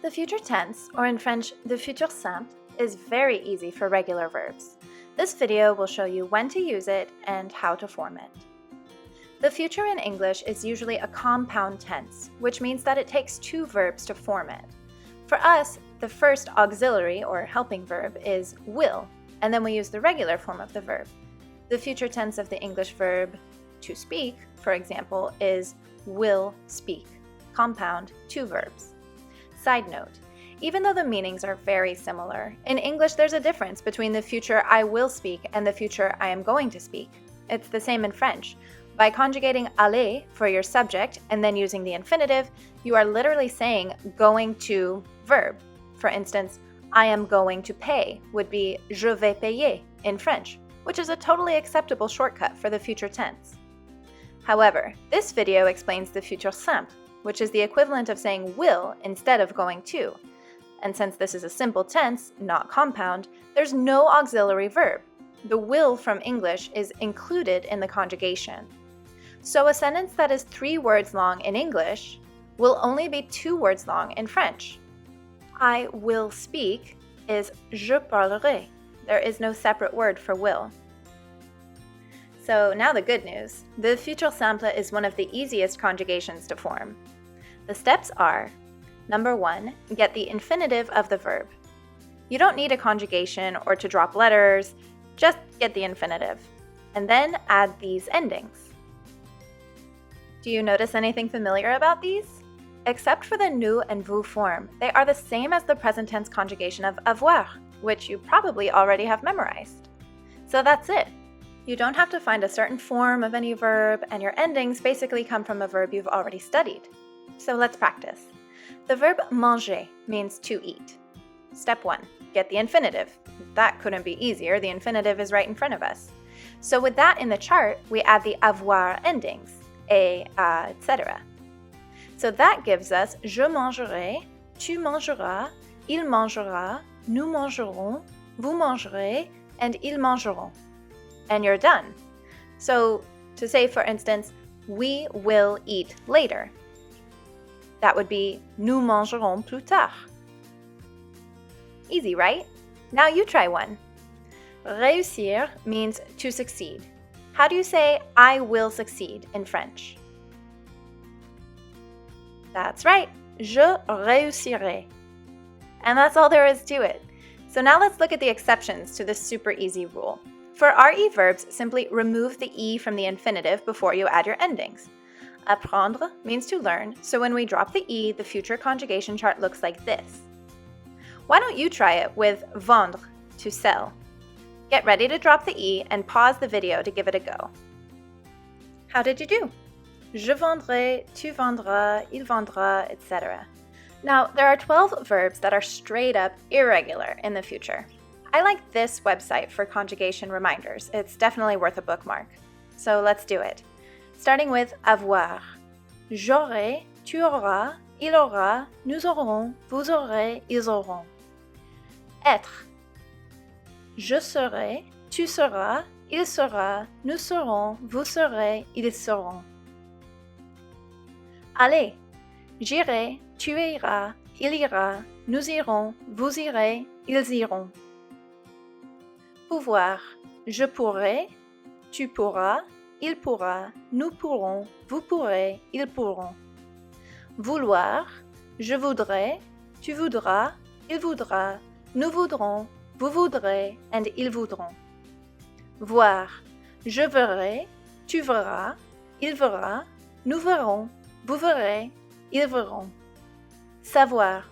The future tense, or in French, the futur simple, is very easy for regular verbs. This video will show you when to use it and how to form it. The future in English is usually a compound tense, which means that it takes two verbs to form it. For us, the first auxiliary or helping verb is will, and then we use the regular form of the verb. The future tense of the English verb to speak, for example, is will speak, compound, two verbs. Side note, even though the meanings are very similar, in English there's a difference between the future I will speak and the future I am going to speak. It's the same in French. By conjugating aller for your subject and then using the infinitive, you are literally saying going to verb. For instance, I am going to pay would be je vais payer in French, which is a totally acceptable shortcut for the future tense. However, this video explains the futur simple, which is the equivalent of saying will instead of going to. And since this is a simple tense, not compound, there's no auxiliary verb. The will from English is included in the conjugation. So a sentence that is 3 words long in English will only be 2 words long in French. I will speak is je parlerai. There is no separate word for will. So now the good news. The futur simple is one of the easiest conjugations to form. The steps are: number 1, get the infinitive of the verb. You don't need a conjugation or to drop letters, just get the infinitive. And then add these endings. Do you notice anything familiar about these? Except for the nous and vous form, they are the same as the present tense conjugation of avoir, which you probably already have memorized. So that's it. You don't have to find a certain form of any verb, and your endings basically come from a verb you've already studied. So let's practice. The verb manger means to eat. Step 1, get the infinitive. That couldn't be easier, the infinitive is right in front of us. So with that in the chart, we add the avoir endings, et, etc. So that gives us je mangerai, tu mangeras, il mangera, nous mangerons, vous mangerez, and ils mangeront. And you're done. So to say, for instance, we will eat later, that would be nous mangerons plus tard. Easy, right? Now you try one. Réussir means to succeed. How do you say I will succeed in French? That's right, je réussirai. And that's all there is to it. So now let's look at the exceptions to this super easy rule. For RE verbs, simply remove the E from the infinitive before you add your endings. Apprendre means to learn, so when we drop the E, the future conjugation chart looks like this. Why don't you try it with vendre, to sell? Get ready to drop the E and pause the video to give it a go. How did you do? Je vendrai, tu vendras, il vendra, etc. Now, there are 12 verbs that are straight up irregular in the future. I like this website for conjugation reminders. It's definitely worth a bookmark. So let's do it. Starting with avoir. J'aurai, tu auras, il aura, nous aurons, vous aurez, ils auront. Être. Je serai, tu seras, il sera, nous serons, vous serez, ils seront. Aller. J'irai, tu iras, il ira, nous irons, vous irez, ils iront. Pouvoir. Je pourrai, tu pourras, il pourra, nous pourrons, vous pourrez, ils pourront. Vouloir. Je voudrais, tu voudras, il voudra, nous voudrons, vous voudrez, and ils voudront. Voir. Je verrai, tu verras, il verra, nous verrons, vous verrez, ils verront. Savoir.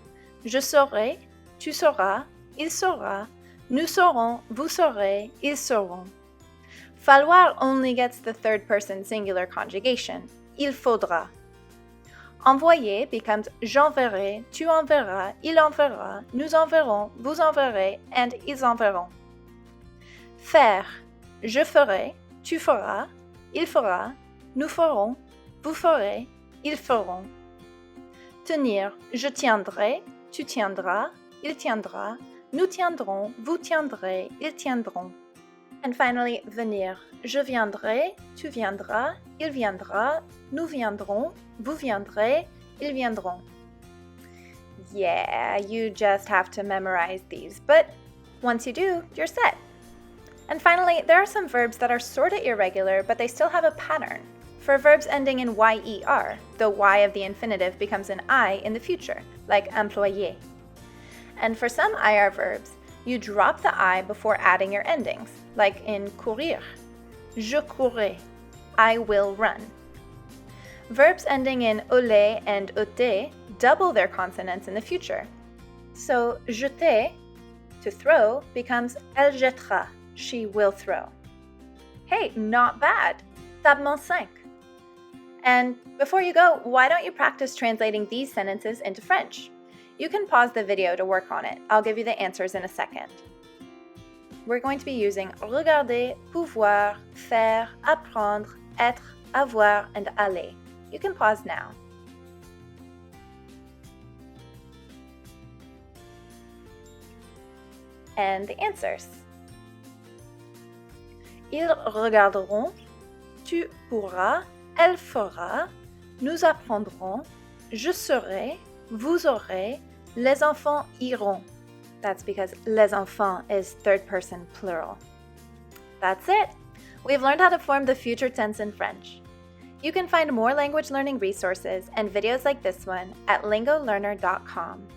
Je saurai, tu sauras, il saura, nous saurons, vous saurez, ils sauront. Falloir only gets the third person singular conjugation. Il faudra. Envoyer becomes j'enverrai, tu enverras, il enverra, nous enverrons, vous enverrez, and ils enverront. Faire. Je ferai, tu feras, il fera, nous ferons, vous ferez, ils feront. Tenir. Je tiendrai, tu tiendras, il tiendra, nous tiendrons, vous tiendrez, ils tiendront. And finally, venir. Je viendrai, tu viendras, il viendra, nous viendrons, vous viendrez, ils viendront. Yeah, you just have to memorize these, but once you do, you're set. And finally, there are some verbs that are sort of irregular, but they still have a pattern. For verbs ending in yer, the y of the infinitive becomes an I in the future, like employer. And for some IR verbs, you drop the I before adding your endings, like in courir, je courrai, I will run. Verbs ending in ole and ote double their consonants in the future. So jeter, to throw, becomes elle jettera, she will throw. Hey, not bad! Tablement 5. And before you go, why don't you practice translating these sentences into French? You can pause the video to work on it. I'll give you the answers in a second. We're going to be using regarder, pouvoir, faire, apprendre, être, avoir, and aller. You can pause now. And the answers. Ils regarderont, tu pourras, elle fera, nous apprendrons, je serai, vous aurez, les enfants iront. That's because les enfants is third person plural. That's it! We've learned how to form the future tense in French. You can find more language learning resources and videos like this one at lingolearner.com.